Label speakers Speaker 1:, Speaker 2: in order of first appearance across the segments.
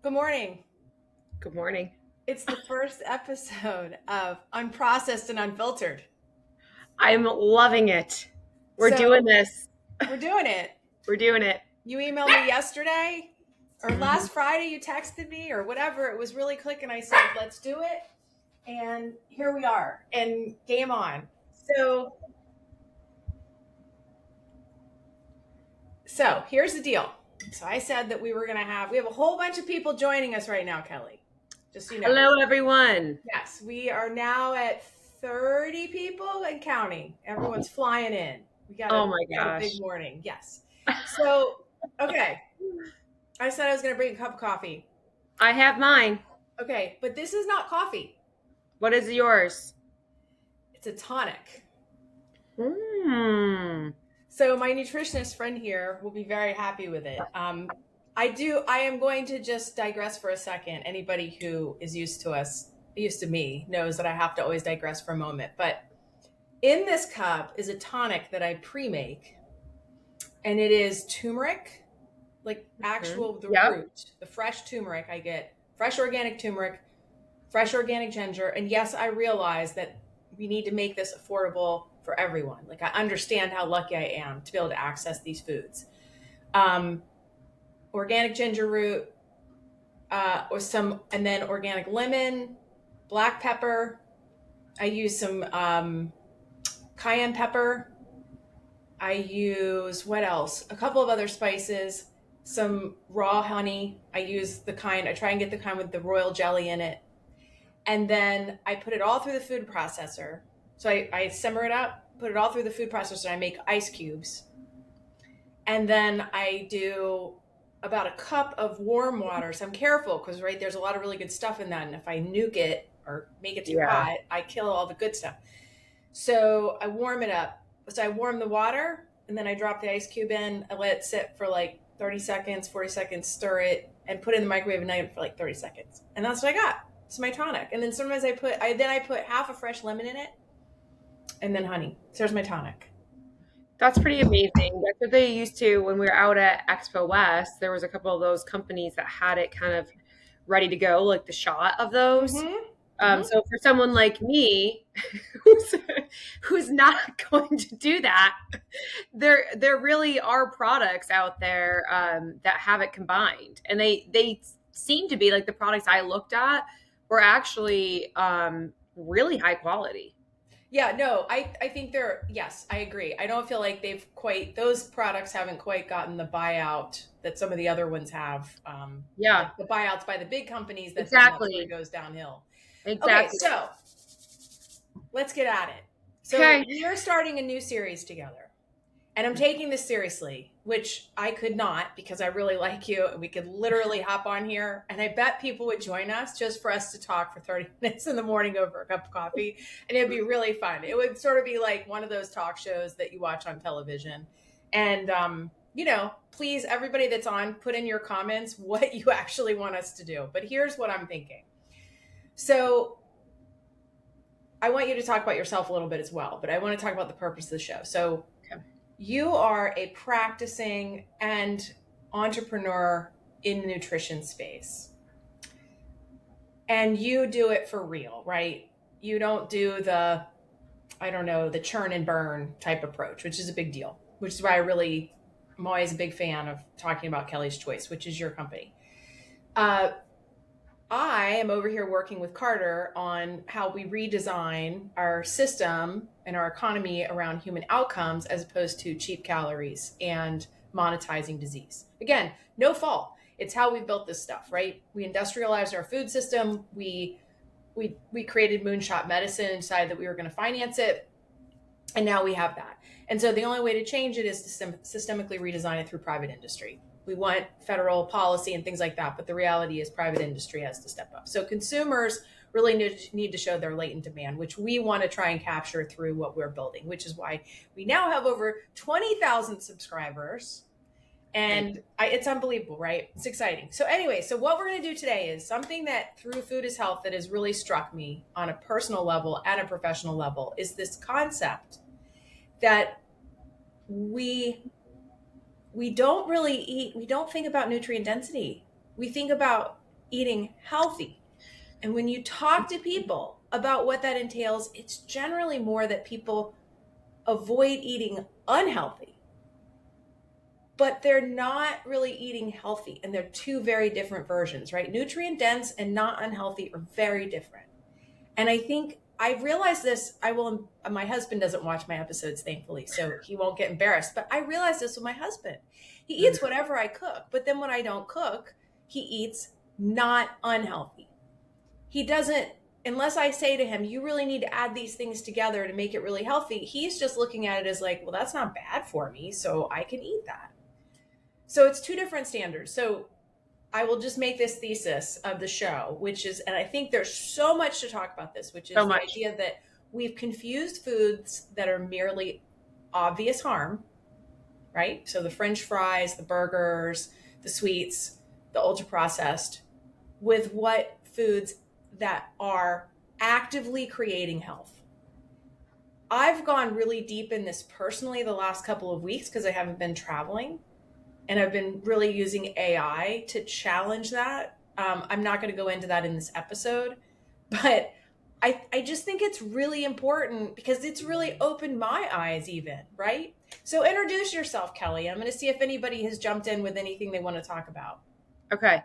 Speaker 1: Good morning.
Speaker 2: Good morning.
Speaker 1: It's the first episode of Unprocessed and Unfiltered.
Speaker 2: I'm loving it. We're doing
Speaker 1: So
Speaker 2: this.
Speaker 1: we're doing it.
Speaker 2: We're doing it.
Speaker 1: You emailed me yesterday or
Speaker 2: Mhm.
Speaker 1: last Friday, you texted me or whatever. It was really quick, and I said, let's do it. And here we are. And game on. So, so here's the deal. So I said that we have a whole bunch of people joining us right now, Kelly. Just so you know.
Speaker 2: Hello, everyone.
Speaker 1: Yes, we are now at 30 people and counting. Everyone's flying in.
Speaker 2: Oh my
Speaker 1: We got a big
Speaker 2: gosh.
Speaker 1: morning. Yes. So, okay. I said I was going to bring a cup of coffee.
Speaker 2: I have mine.
Speaker 1: Okay, but this is not coffee.
Speaker 2: What is yours?
Speaker 1: It's a tonic.
Speaker 2: Hmm.
Speaker 1: So my nutritionist friend here will be very happy with it. I am going to just digress for a second. Anybody who is used to me, knows that I have to always digress for a moment. But in this cup is a tonic that I pre-make, and it is turmeric, like actual the
Speaker 2: Yep.
Speaker 1: root, the fresh turmeric. I get fresh organic turmeric, fresh organic ginger, and yes, I realize that we need to make this affordable for everyone. Like I understand how lucky I am to be able to access these foods. Um, Organic ginger root, and then organic lemon, black pepper. I use some cayenne pepper. I use what else? A couple of other spices, some raw honey. I try and get the kind with the royal jelly in it. And then I put it all through the food processor. So I simmer it up, put it all through the food processor, and I make ice cubes. And then I do about a cup of warm water. So I'm careful because, right, there's a lot of really good stuff in that. And if I nuke it or make it too
Speaker 2: Yeah.
Speaker 1: hot, I kill all the good stuff. So I warm it up. So I warm the water, and then I drop the ice cube in. I let it sit for like 30 seconds, 40 seconds, stir it, and put it in the microwave and night for like 30 seconds. And that's what I got. It's my tonic. And then sometimes I put half a fresh lemon in it, and then honey. So there's my tonic.
Speaker 2: That's pretty amazing. That's what they used to when we were out at Expo West. There was a couple of those companies that had it kind of ready to go, like the shot of those.
Speaker 1: Mm-hmm. Mm-hmm.
Speaker 2: So for someone like me, who's who's not going to do that, there really are products out there that have it combined, and they seem to be like the products I looked at were actually really high quality.
Speaker 1: Yeah, no, I think yes, I agree. I don't feel like those products haven't quite gotten the buyout that some of the other ones have.
Speaker 2: Yeah,
Speaker 1: Like the buyouts by the big companies, then that's where it
Speaker 2: exactly,
Speaker 1: goes downhill. Okay,
Speaker 2: exactly.
Speaker 1: so let's get at it. So
Speaker 2: Okay,
Speaker 1: we are starting a new series together. And I'm taking this seriously, which I could not because I really like you and we could literally hop on here. And I bet people would join us just for us to talk for 30 minutes in the morning over a cup of coffee. And it'd be really fun. It would sort of be like one of those talk shows that you watch on television. And, please, everybody that's on, put in your comments what you actually want us to do. But here's what I'm thinking. So I want you to talk about yourself a little bit as well, but I want to talk about the purpose of the show. So you are a practicing and entrepreneur in the nutrition space. And you do it for real, right? You don't do the churn and burn type approach, which is a big deal, which is why I'm always a big fan of talking about Kelly's Choice, which is your company. I am over here working with Carter on how we redesign our system and our economy around human outcomes as opposed to cheap calories and monetizing disease. Again, no fault. It's how we built this stuff, right? We industrialized our food system. We created moonshot medicine and decided that we were going to finance it. And now we have that. And so the only way to change it is to systemically redesign it through private industry. We want federal policy and things like that, but the reality is private industry has to step up. So consumers really need to show their latent demand, which we want to try and capture through what we're building, which is why we now have over 20,000 subscribers. And it's unbelievable, right? It's exciting. So anyway, so what we're going to do today is something that through Food is Health that has really struck me on a personal level and a professional level is this concept that we don't really eat, we don't think about nutrient density. We think about eating healthy. And when you talk to people about what that entails, it's generally more that people avoid eating unhealthy, but they're not really eating healthy. And they're two very different versions, right? Nutrient dense and not unhealthy are very different. And I think I realized this. My husband doesn't watch my episodes, thankfully, so he won't get embarrassed. But I realized this with my husband. He eats whatever I cook, but then when I don't cook, he eats not unhealthy. He doesn't, unless I say to him, you really need to add these things together to make it really healthy. He's just looking at it as like, well, that's not bad for me, so I can eat that. So it's two different standards. So I will just make this thesis of the show, which is, and I think there's so much to talk about this, which is
Speaker 2: So
Speaker 1: the
Speaker 2: much.
Speaker 1: idea that we've confused foods that are merely obvious harm, right? So the French fries, the burgers, the sweets, the ultra processed, with what foods that are actively creating health. I've gone really deep in this personally the last couple of weeks because I haven't been traveling, and I've been really using AI to challenge that. I'm not going to go into that in this episode, but I just think it's really important because it's really opened my eyes, even, right? So introduce yourself, Kelly. I'm going to see if anybody has jumped in with anything they want to talk about.
Speaker 2: Okay.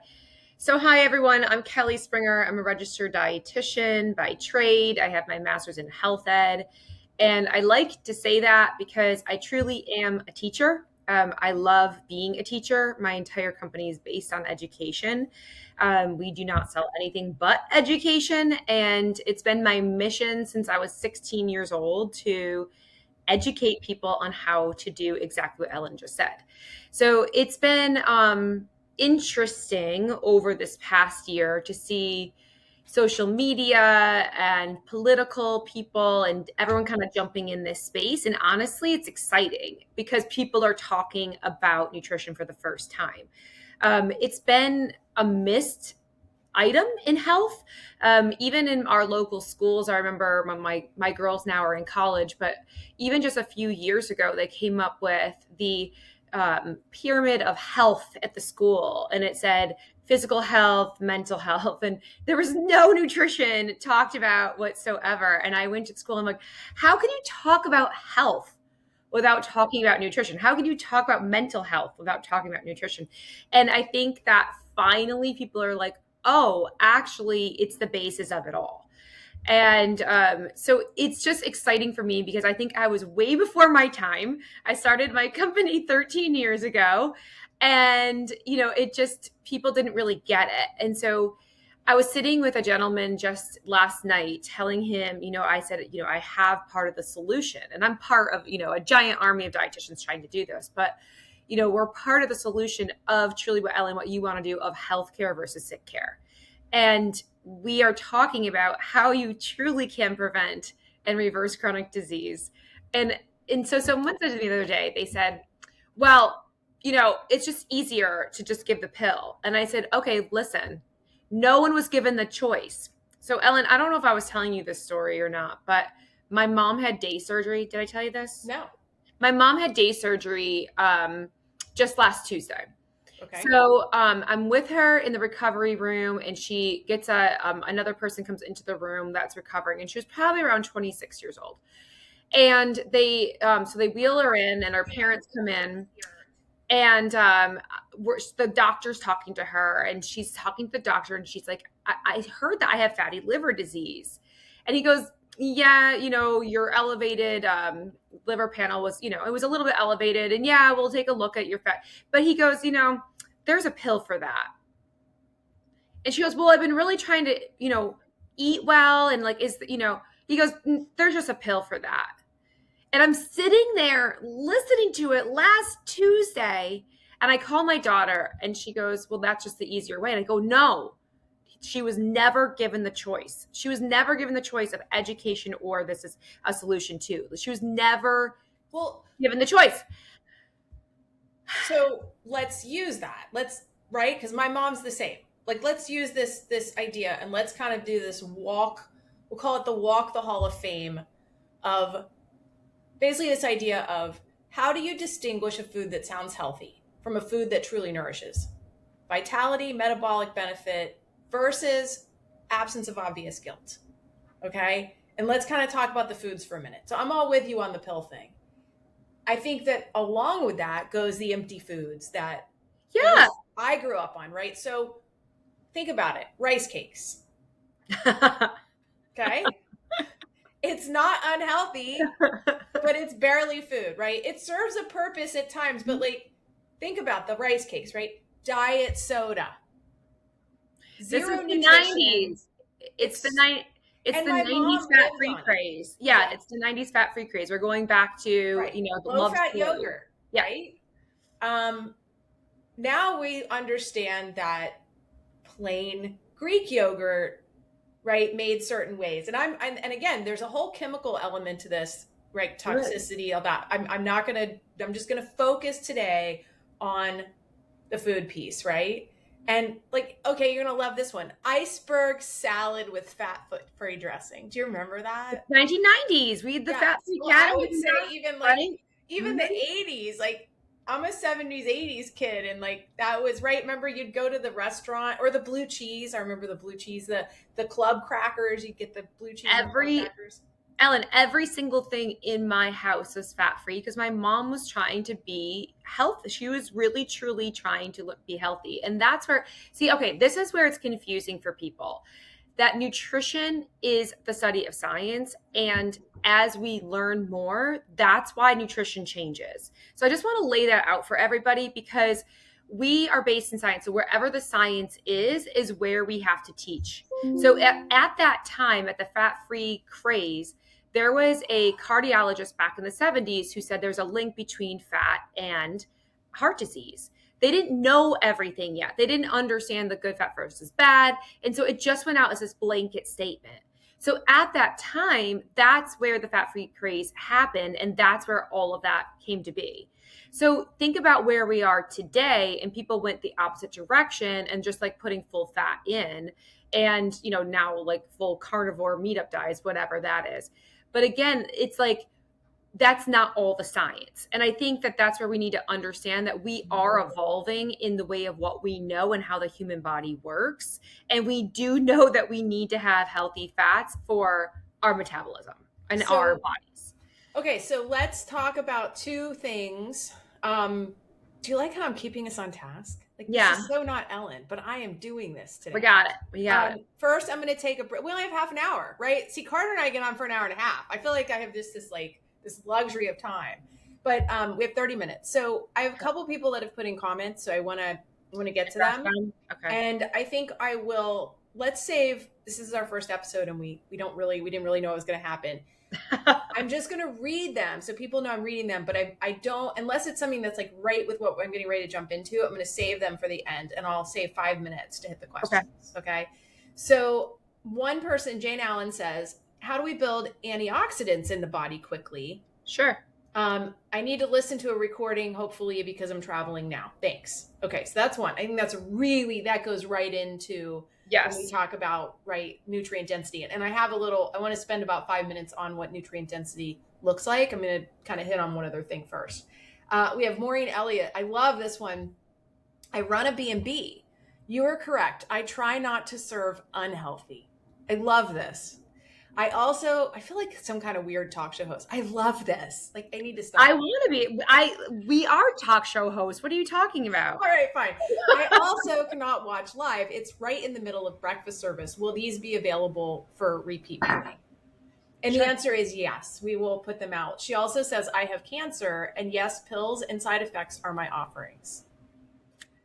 Speaker 2: So, hi everyone. I'm Kelly Springer. I'm a registered dietitian by trade. I have my master's in health ed. And I like to say that because I truly am a teacher. I love being a teacher. My entire company is based on education. We do not sell anything but education. And it's been my mission since I was 16 years old to educate people on how to do exactly what Ellen just said. So it's been interesting over this past year to see social media and political people and everyone kind of jumping in this space. And honestly, it's exciting because people are talking about nutrition for the first time. It's been a missed item in health. Even in our local schools, I remember when my girls now are in college, but even just a few years ago, they came up with the pyramid of health at the school, and it said physical health, mental health, and there was no nutrition talked about whatsoever. And I went to school and I'm like, how can you talk about health without talking about nutrition? How can you talk about mental health without talking about nutrition? And I think that finally people are like, oh, actually, it's the basis of it all. And so it's just exciting for me because I think I was way before my time. I started my company 13 years ago. And, it just, people didn't really get it. And so I was sitting with a gentleman just last night telling him, I said, I have part of the solution and I'm part of, a giant army of dietitians trying to do this. But, we're part of the solution of truly what you want to do of healthcare versus sick care. And we are talking about how you truly can prevent and reverse chronic disease. And so someone said to me the other day, they said, well, it's just easier to just give the pill. And I said, okay, listen, no one was given the choice. So Ellen, I don't know if I was telling you this story or not, but my mom had day surgery. Did I tell you this?
Speaker 1: No.
Speaker 2: My mom had day surgery just last Tuesday.
Speaker 1: Okay.
Speaker 2: So I'm with her in the recovery room, and she gets another person comes into the room that's recovering, and she was probably around 26 years old. And they wheel her in, and her parents come in, and the doctor's talking to her, and she's talking to the doctor, and she's like, I heard that I have fatty liver disease. And he goes, yeah, your elevated liver panel was, it was a little bit elevated, and yeah, we'll take a look at your fat. But he goes, there's a pill for that. And she goes, well, I've been really trying to, eat well. And like, he goes, there's just a pill for that. And I'm sitting there listening to it last Tuesday. And I call my daughter and she goes, well, that's just the easier way. And I go, no, she was never given the choice. She was never given the choice of education or this is a solution too. She was never given the choice.
Speaker 1: So let's use that. Right? Because my mom's the same. Like, let's use this idea and let's kind of do this walk. We'll call it the walk the Hall of Fame of basically this idea of how do you distinguish a food that sounds healthy from a food that truly nourishes? Vitality, metabolic benefit, versus absence of obvious guilt. Okay. And let's kind of talk about the foods for a minute. So I'm all with you on the pill thing. I think that along with that goes the empty foods that at
Speaker 2: Yeah.
Speaker 1: least I grew up on, right? So think about it. Rice cakes. Okay. It's not unhealthy, but it's barely food, right? It serves a purpose at times, but like, think about the rice cakes, right? Diet soda,
Speaker 2: This is
Speaker 1: zero
Speaker 2: the
Speaker 1: nutrition.
Speaker 2: 90s. It's the night. It's
Speaker 1: And
Speaker 2: the
Speaker 1: my
Speaker 2: 90s
Speaker 1: mom
Speaker 2: fat
Speaker 1: lived
Speaker 2: free
Speaker 1: on it.
Speaker 2: craze. Yeah,
Speaker 1: Yeah,
Speaker 2: it's the 90s fat free craze. We're going back to,
Speaker 1: right.
Speaker 2: the
Speaker 1: Low
Speaker 2: love
Speaker 1: fat
Speaker 2: story.
Speaker 1: yogurt,
Speaker 2: Yeah.
Speaker 1: right? Um, Now we understand that plain Greek yogurt, right, made certain ways. And again, there's a whole chemical element to this, right? Toxicity of that. I'm just gonna focus today on the food piece, right? And like, okay, you're gonna love this one. Iceberg salad with fat free dressing. Do you remember that?
Speaker 2: 1990s. We had the fat
Speaker 1: Yes.
Speaker 2: free
Speaker 1: Well, I
Speaker 2: cat,
Speaker 1: would say even like
Speaker 2: right?
Speaker 1: even the 80s, like I'm a 70s, 80s kid, and like that was right. Remember, you'd go to the restaurant or the blue cheese. I remember the blue cheese, the club crackers. You'd get the blue cheese and club
Speaker 2: Every
Speaker 1: crackers.
Speaker 2: Ellen, every single thing in my house was fat free because my mom was trying to be healthy. She was really, truly trying to be healthy. And that's where, see, okay, this is where it's confusing for people that nutrition is the study of science. And as we learn more, that's why nutrition changes. So I just want to lay that out for everybody because we are based in science. So wherever the science is where we have to teach. So at that time, at the fat free craze, there was a cardiologist back in the 70s who said there's a link between fat and heart disease. They didn't know everything yet. They didn't understand the good fat versus bad. And so it just went out as this blanket statement. So at that time, that's where the fat free craze happened. And that's where all of that came to be. So think about where we are today, and people went the opposite direction and just like putting full fat in and, now like full carnivore meat-up diets, whatever that is. But again, it's like, that's not all the science. And I think that that's where we need to understand that we are evolving in the way of what we know and how the human body works. And we do know that we need to have healthy fats for our metabolism and our bodies.
Speaker 1: Okay, so let's talk about two things. Do you like how I'm keeping us on task? Like,
Speaker 2: Yeah.
Speaker 1: This is so not Ellen, but I am doing this today.
Speaker 2: We got it.
Speaker 1: First, I'm going to take a break. We only have half an hour, right? See, Carter and I get on for an hour and a half. I feel like I have this luxury of time, but we have 30 minutes. So I have a couple people that have put in comments, so I want to get to them.
Speaker 2: Okay.
Speaker 1: And I think let's save. This is our first episode, and we didn't really know what was going to happen. I'm just going to read them so people know I'm reading them, but I don't, unless it's something that's like right with what I'm getting ready to jump into, I'm going to save them for the end, and I'll save 5 minutes to hit the questions. Okay. So one person, Jane Allen, says, how do we build antioxidants in the body quickly?
Speaker 2: Sure.
Speaker 1: I need to listen to a recording, hopefully, because I'm traveling now. Thanks. Okay. So that's one. I think that goes right into when we talk about, right, nutrient density. And I want to spend about 5 minutes on what nutrient density looks like. I'm going to kind of hit on one other thing first. We have Maureen Elliott. I love this one. I run a B&B. You are correct. I try not to serve unhealthy. I love this. I feel like some kind of weird talk show host. I love this. Like, I need to stop.
Speaker 2: I want to be. We are talk show hosts. What are you talking about?
Speaker 1: All right, fine. I also cannot watch live. It's right in the middle of breakfast service. Will these be available for repeat viewing? And the answer is yes. We will put them out. She also says, I have cancer, and yes, pills and side effects are my offerings.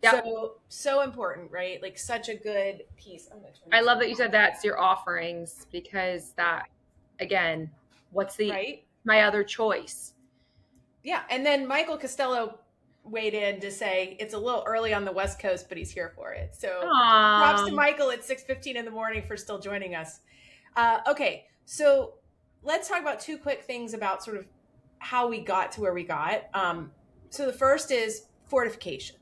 Speaker 1: Yep. So important, right? Like, such a good piece.
Speaker 2: I love that you said that's your offerings, because that, again, what's my other choice?
Speaker 1: Yeah. And then Michael Costello weighed in to say it's a little early on the West Coast, but he's here for it. So props to Michael at 6:15 in the morning for still joining us. Okay. So let's talk about two quick things about sort of how we got to where we got. So the first is fortification.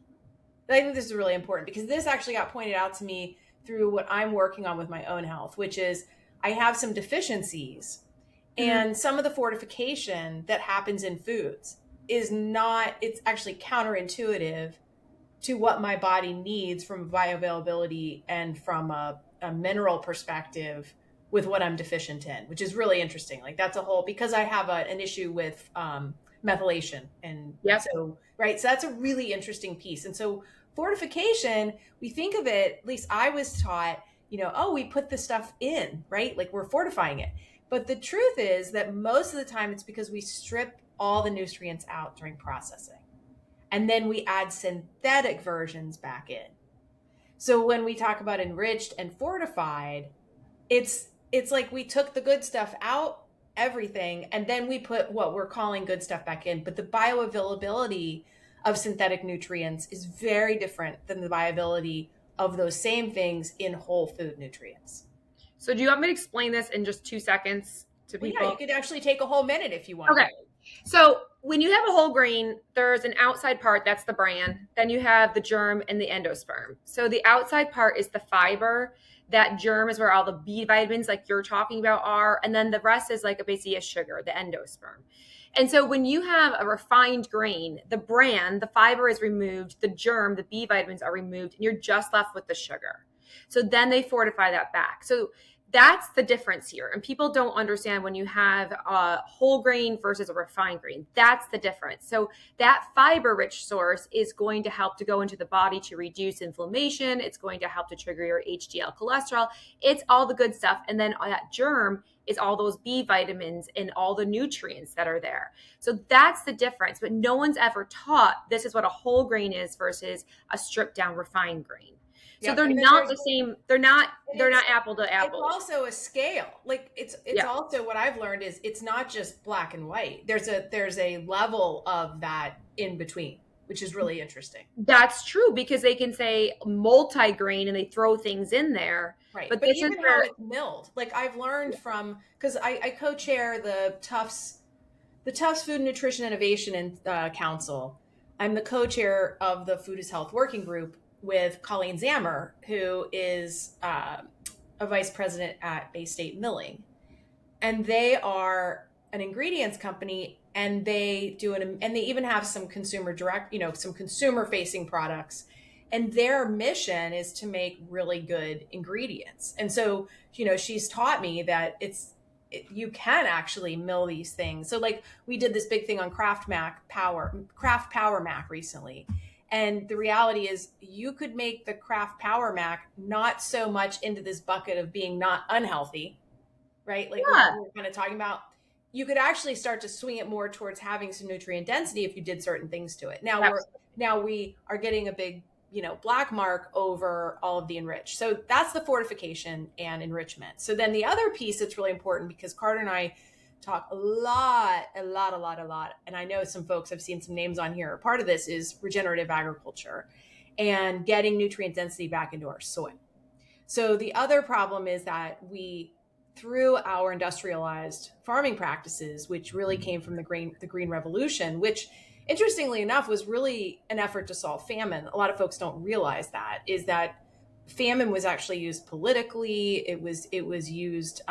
Speaker 1: I think this is really important because this actually got pointed out to me through what I'm working on with my own health, which is I have some deficiencies, and some of the fortification that happens in foods it's actually counterintuitive to what my body needs from a bioavailability and from a mineral perspective with what I'm deficient in, which is really interesting. Like that's a whole, because I have an issue with methylation. And
Speaker 2: Yep.
Speaker 1: so, right. So that's a really interesting piece. And so fortification, we think of it, at least I was taught, oh, we put the stuff in, right? Like we're fortifying it. But the truth is that most of the time it's because we strip all the nutrients out during processing. And then we add synthetic versions back in. So when we talk about enriched and fortified, it's like we took the good stuff out, everything, and then we put what we're calling good stuff back in. But the bioavailability of synthetic nutrients is very different than the bioavailability of those same things in whole food nutrients.
Speaker 2: So do you want me to explain this in just 2 seconds to
Speaker 1: Well, yeah,
Speaker 2: people?
Speaker 1: you could actually take a whole minute if you want.
Speaker 2: Okay. So when you have a whole grain, there's an outside part, that's the bran. Then you have the germ and the endosperm. So the outside part is the fiber. That germ is where all the B vitamins, like you're talking about, are. And then the rest is like basically a sugar, the endosperm. And so when you have a refined grain, the bran, the fiber is removed, the germ, the B vitamins are removed, and you're just left with the sugar. So then they fortify that back. So that's the difference here. And people don't understand when you have a whole grain versus a refined grain. That's the difference. So that fiber rich source is going to help to go into the body to reduce inflammation. It's going to help to trigger your HDL cholesterol. It's all the good stuff. And then that germ is all those B vitamins and all the nutrients that are there. So that's the difference. But no one's ever taught this is what a whole grain is versus a stripped down refined grain. So
Speaker 1: Yep.
Speaker 2: they're not the same. They're not apple to apple.
Speaker 1: It's also a scale. Like it's
Speaker 2: Yeah.
Speaker 1: also what I've learned is it's not just black and white. There's a level of that in between, which is really interesting.
Speaker 2: That's true because they can say multi-grain and they throw things in there.
Speaker 1: Right.
Speaker 2: But
Speaker 1: But
Speaker 2: this is
Speaker 1: even how
Speaker 2: where
Speaker 1: it's milled. Like I've learned from, because I co-chair the Tufts Food and Nutrition Innovation Council. I'm the co-chair of the Food is Health Working Group with Colleen Zammer, who is a vice president at Bay State Milling. And they are an ingredients company, and they even have some consumer direct, some consumer facing products. And their mission is to make really good ingredients. And so, she's taught me that you can actually mill these things. So like we did this big thing on Kraft Power Mac recently. And the reality is you could make the Kraft Power Mac not so much into this bucket of being not unhealthy, right? Like
Speaker 2: yeah,
Speaker 1: we're kind of talking about, you could actually start to swing it more towards having some nutrient density if you did certain things to it. Now we are getting a big, black mark over all of the enriched. So that's the fortification and enrichment. So then the other piece that's really important, because Carter and I talk a lot. And I know some folks, I've seen some names on here. Part of this is regenerative agriculture and getting nutrient density back into our soil. So the other problem is that through our industrialized farming practices, which really came from the Green Revolution, which interestingly enough was really an effort to solve famine. A lot of folks don't realize is that famine was actually used politically. It was used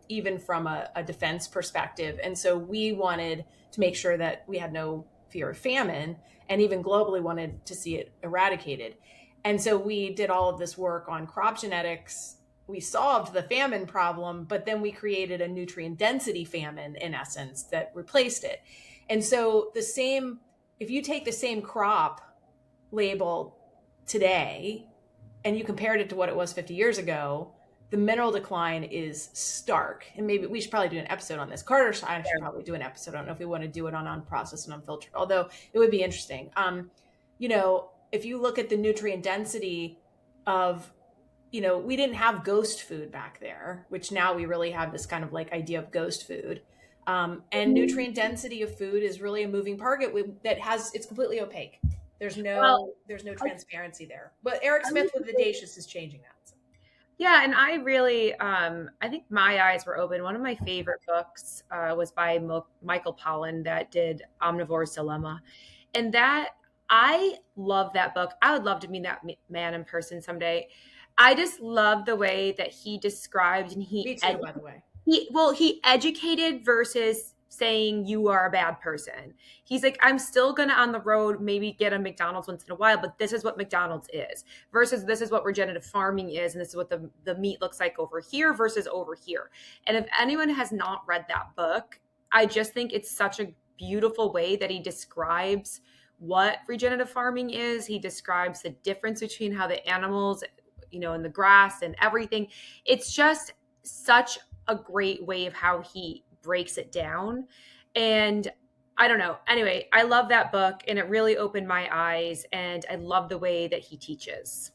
Speaker 1: even from a defense perspective. And so we wanted to make sure that we had no fear of famine, and even globally wanted to see it eradicated. And so we did all of this work on crop genetics. We solved the famine problem, but then we created a nutrient density famine, in essence, that replaced it. And so if you take the same crop label today and you compared it to what it was 50 years ago, the mineral decline is stark. And maybe we should probably do an episode on this. Carter, I should probably do an episode. I don't know if we want to do it on unprocessed and unfiltered, although it would be interesting. If you look at the nutrient density of, we didn't have ghost food back there, which now we really have this kind of like idea of ghost food. And nutrient density of food is really a moving target it's completely opaque. There's no transparency there. But Eric Smith with Audacious is changing that. So.
Speaker 2: Yeah, and I really, I think my eyes were open. One of my favorite books was by Michael Pollan that did Omnivore's Dilemma. And I love that book. I would love to meet that man in person someday. I just love the way that he described and
Speaker 1: Me too, by the way.
Speaker 2: He educated versus saying you are a bad person. He's like, I'm still gonna on the road maybe get a McDonald's once in a while, but this is what McDonald's is versus this is what regenerative farming is, and this is what the meat looks like over here versus over here. And if anyone has not read that book, I just think it's such a beautiful way that he describes what regenerative farming is. He describes the difference between how the animals, and the grass and everything. It's just such a great way of how he breaks it down. And I don't know. Anyway, I love that book and it really opened my eyes, and I love the way that he teaches.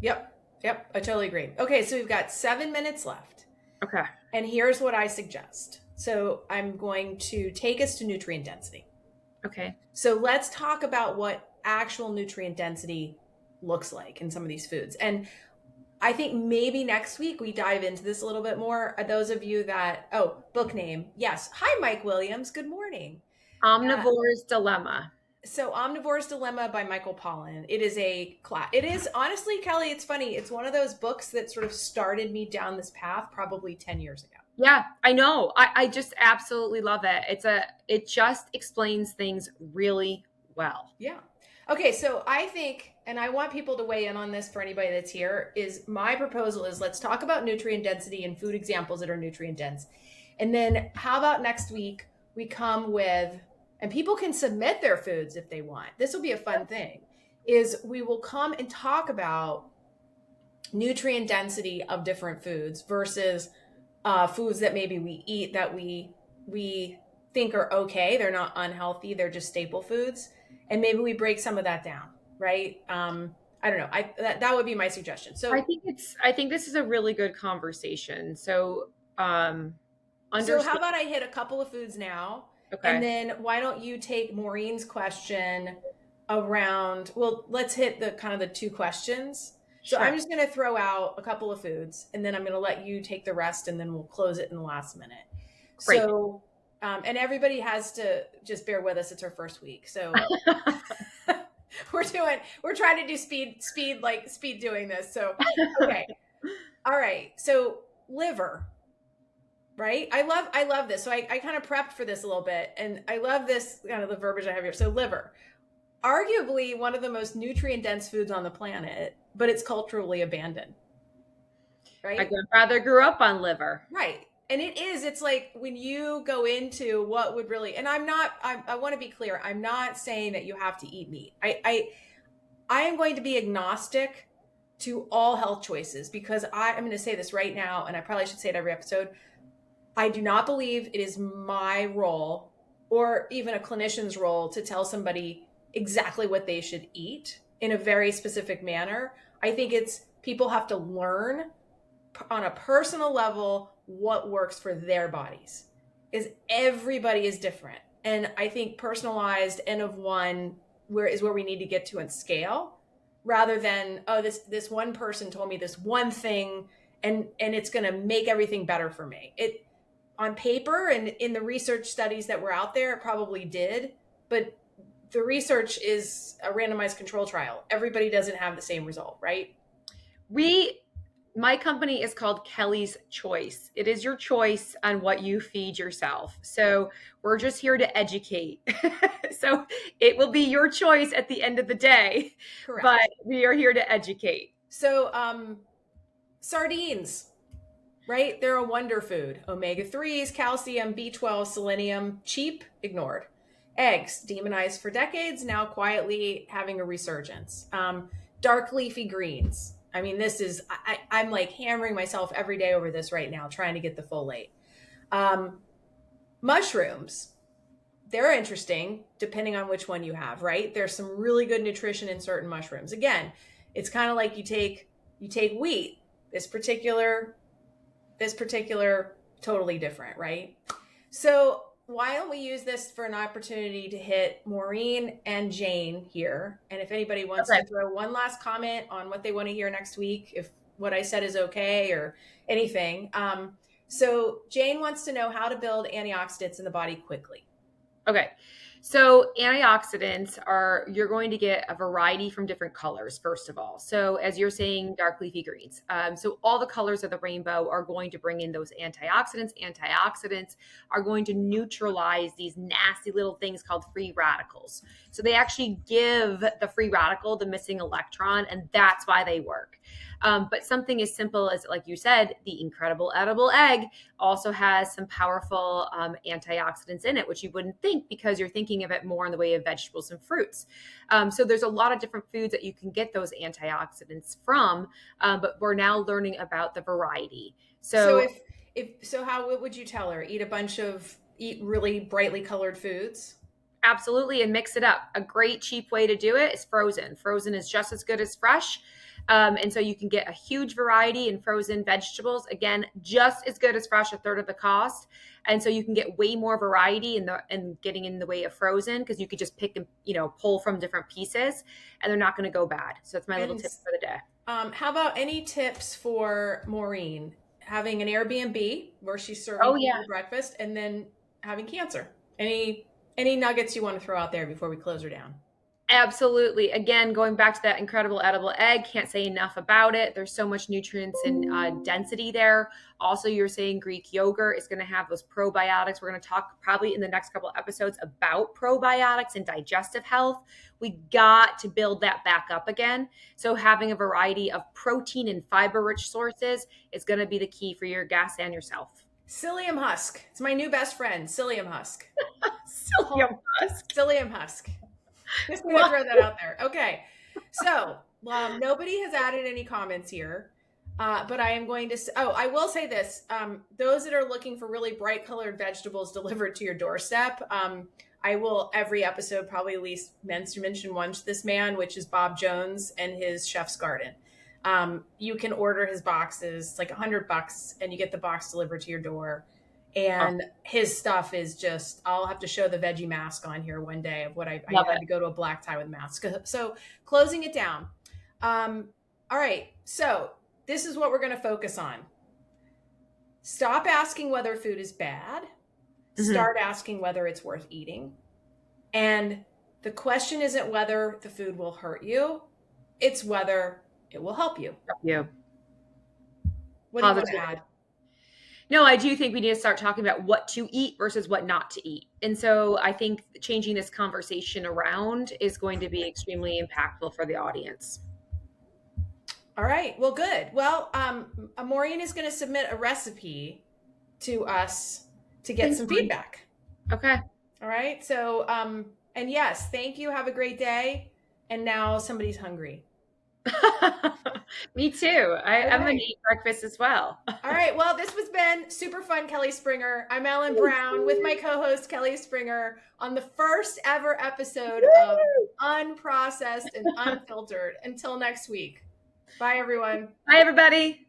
Speaker 1: Yep. Yep. I totally agree. Okay. So we've got 7 minutes left.
Speaker 2: Okay.
Speaker 1: And here's what I suggest. So I'm going to take us to nutrient density.
Speaker 2: Okay.
Speaker 1: So let's talk about what actual nutrient density looks like in some of these foods. And I think maybe next week we dive into this a little bit more. Those of you that, book name. Yes. Hi, Mike Williams. Good morning.
Speaker 2: Omnivore's Dilemma.
Speaker 1: So Omnivore's Dilemma by Michael Pollan. It is a class. It is, honestly, Kelly, it's funny. It's one of those books that sort of started me down this path probably 10 years ago.
Speaker 2: Yeah, I know. I just absolutely love it. It just explains things really well.
Speaker 1: Yeah. Okay, so I think, and I want people to weigh in on this for anybody that's here, is my proposal is let's talk about nutrient density and food examples that are nutrient dense. And then how about next week we come with, and people can submit their foods if they want. This will be a fun thing, is we will come and talk about nutrient density of different foods versus foods that maybe we eat that we think are okay. They're not unhealthy. They're just staple foods. And maybe we break some of that down, right? I don't know. That would be my suggestion. So
Speaker 2: I think this is a really good conversation. So,
Speaker 1: so how about I hit a couple of foods now?
Speaker 2: Okay.
Speaker 1: And then why don't you take Maureen's question around, well, let's hit the kind of the two questions. So
Speaker 2: Sure.
Speaker 1: I'm just going to throw out a couple of foods and then I'm going to let you take the rest and then we'll close it in the last minute.
Speaker 2: Great.
Speaker 1: So, and everybody has to just bear with us. It's our first week. So we're trying to do speed doing this. So, okay. All right. So liver, right? I love this. So I kind of prepped for this a little bit and I love this kind of the verbiage I have here. So liver, arguably one of the most nutrient dense foods on the planet, but it's culturally abandoned. Right?
Speaker 2: My grandfather grew up on liver.
Speaker 1: Right. And it's like when you go into what would really, and I want to be clear. I'm not saying that you have to eat meat. I am going to be agnostic to all health choices because I'm going to say this right now, and I probably should say it every episode. I do not believe it is my role or even a clinician's role to tell somebody exactly what they should eat in a very specific manner. I think people have to learn on a personal level what works for their bodies. Is everybody is different. And I think personalized N of one is where we need to get to in scale rather than, this one person told me this one thing and it's going to make everything better for me. It on paper and in the research studies that were out there, it probably did, but the research is a randomized control trial. Everybody doesn't have the same result, right?
Speaker 2: My company is called Kelly's Choice. It is your choice on what you feed yourself. So we're just here to educate. So it will be your choice at the end of the day.
Speaker 1: Correct.
Speaker 2: But we are here to educate.
Speaker 1: So sardines, right? They're a wonder food. Omega-3s, calcium, B12, selenium, cheap, ignored. Eggs, demonized for decades, now quietly having a resurgence. Dark leafy greens. I mean, this is, I'm like hammering myself every day over this right now, trying to get the folate. Mushrooms, they're interesting depending on which one you have, right? There's some really good nutrition in certain mushrooms. Again, it's kind of like you take wheat, this particular, totally different, right? So why don't we use this for an opportunity to hit Maureen and Jane here? And if anybody wants to throw one last comment on what they want to hear next week, if what I said is okay or anything. So Jane wants to know how to build antioxidants in the body quickly.
Speaker 2: Okay. So antioxidants you're going to get a variety from different colors, first of all. So as you're saying, dark leafy greens. So all the colors of the rainbow are going to bring in those antioxidants. Antioxidants are going to neutralize these nasty little things called free radicals. So they actually give the free radical the missing electron, and that's why they work. But something as simple as, like you said, the incredible edible egg also has some powerful antioxidants in it, which you wouldn't think because you're thinking of it more in the way of vegetables and fruits. So there's a lot of different foods that you can get those antioxidants from, but we're now learning about the variety.
Speaker 1: So what would you tell her? Eat really brightly colored foods?
Speaker 2: Absolutely, and mix it up. A great cheap way to do it is frozen. Frozen is just as good as fresh. And so you can get a huge variety in frozen vegetables. Again, just as good as fresh, a third of the cost. And so you can get way more variety in getting in the way of frozen, because you could just pick and pull from different pieces, and they're not going to go bad. So that's my little tip for the day.
Speaker 1: How about any tips for Maureen having an Airbnb where she's serving people breakfast and then having cancer? Any nuggets you want to throw out there before we close her down?
Speaker 2: Absolutely. Again, going back to that incredible edible egg, can't say enough about it. There's so much nutrients and density there. Also, you're saying Greek yogurt is going to have those probiotics. We're going to talk probably in the next couple of episodes about probiotics and digestive health. We got to build that back up again. So having a variety of protein and fiber-rich sources is going to be the key for your gas and yourself.
Speaker 1: Psyllium husk. It's my new best friend, psyllium husk.
Speaker 2: Psyllium husk.
Speaker 1: Psyllium husk. Just going to throw that out there. Okay. So nobody has added any comments here, but I am going to, I will say this. Those that are looking for really bright colored vegetables delivered to your doorstep, I will every episode probably at least mention once this man, which is Bob Jones and his Chef's Garden. You can order his boxes. It's like $100 and you get the box delivered to your door. And his stuff is just, I'll have to show the veggie mask on here one day of what I had to go to a black tie with mask. So closing it down. All right. So this is what we're going to focus on. Stop asking whether food is bad. Mm-hmm. Start asking whether it's worth eating. And the question isn't whether the food will hurt you. It's whether it will help you.
Speaker 2: Yeah.
Speaker 1: What do you want to add?
Speaker 2: No, I do think we need to start talking about what to eat versus what not to eat. And so I think changing this conversation around is going to be extremely impactful for the audience.
Speaker 1: All right. Well, good. Well, Maureen is going to submit a recipe to us to get some feedback.
Speaker 2: Okay.
Speaker 1: All right. So, and yes, thank you. Have a great day. And now somebody's hungry.
Speaker 2: Me too. I'm going to eat breakfast as well.
Speaker 1: All right. Well, this has been super fun, Kelly Springer. I'm Ellen Brown with my co-host, Kelly Springer, on the first ever episode of Unprocessed and Unfiltered. Until next week. Bye, everyone.
Speaker 2: Bye, everybody.